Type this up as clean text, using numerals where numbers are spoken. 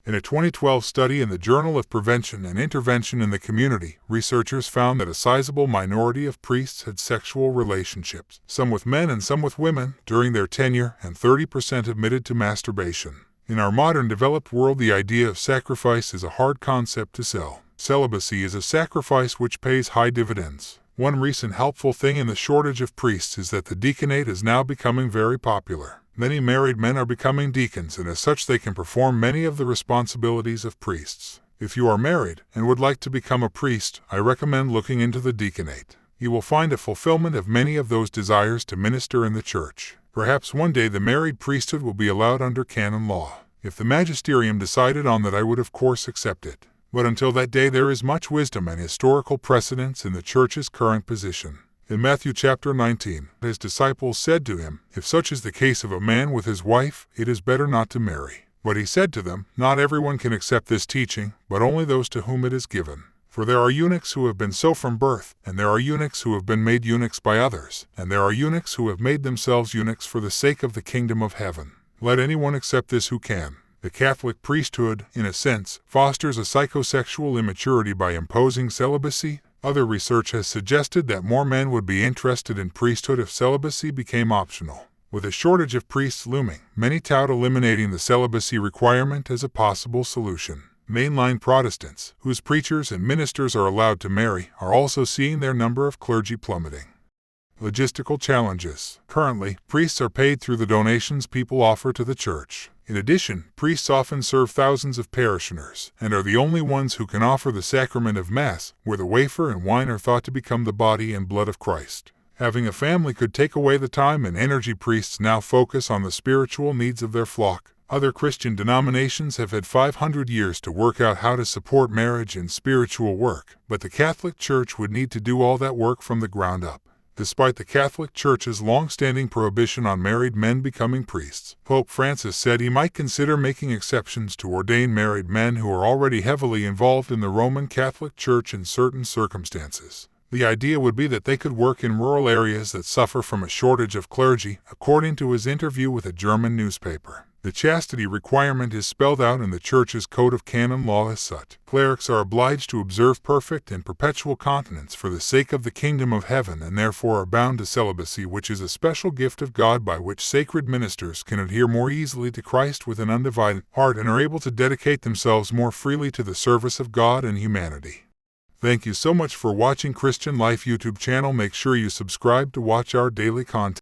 In a 2012 study in the Journal of Prevention and Intervention in the Community, researchers found that a sizable minority of priests had sexual relationships, some with men and some with women, during their tenure, and 30% admitted to masturbation. In our modern developed world, the idea of sacrifice is a hard concept to sell. Celibacy is a sacrifice which pays high dividends. One recent helpful thing in the shortage of priests is that the deaconate is now becoming very popular. Many married men are becoming deacons, and as such they can perform many of the responsibilities of priests. If you are married and would like to become a priest, I recommend looking into the deaconate. You will find a fulfillment of many of those desires to minister in the church. Perhaps one day the married priesthood will be allowed under canon law. If the magisterium decided on that, I would of course accept it. But until that day there is much wisdom and historical precedence in the church's current position. In Matthew chapter 19, his disciples said to him, "If such is the case of a man with his wife, it is better not to marry." But he said to them, "Not everyone can accept this teaching, but only those to whom it is given. For there are eunuchs who have been so from birth, and there are eunuchs who have been made eunuchs by others, and there are eunuchs who have made themselves eunuchs for the sake of the kingdom of heaven. Let anyone accept this who can." The Catholic priesthood, in a sense, fosters a psychosexual immaturity by imposing celibacy. Other research has suggested that more men would be interested in priesthood if celibacy became optional. With a shortage of priests looming, many tout eliminating the celibacy requirement as a possible solution. Mainline Protestants, whose preachers and ministers are allowed to marry, are also seeing their number of clergy plummeting. Logistical challenges. Currently, priests are paid through the donations people offer to the church. In addition, priests often serve thousands of parishioners, and are the only ones who can offer the sacrament of Mass, where the wafer and wine are thought to become the body and blood of Christ. Having a family could take away the time and energy priests now focus on the spiritual needs of their flock. Other Christian denominations have had 500 years to work out how to support marriage and spiritual work, but the Catholic Church would need to do all that work from the ground up. Despite the Catholic Church's long-standing prohibition on married men becoming priests, Pope Francis said he might consider making exceptions to ordain married men who are already heavily involved in the Roman Catholic Church in certain circumstances. The idea would be that they could work in rural areas that suffer from a shortage of clergy, according to his interview with a German newspaper. The chastity requirement is spelled out in the Church's Code of Canon Law as such. Clerics are obliged to observe perfect and perpetual continence for the sake of the kingdom of heaven, and therefore are bound to celibacy, which is a special gift of God by which sacred ministers can adhere more easily to Christ with an undivided heart and are able to dedicate themselves more freely to the service of God and humanity. Thank you so much for watching Christian Life YouTube channel. Make sure you subscribe to watch our daily content.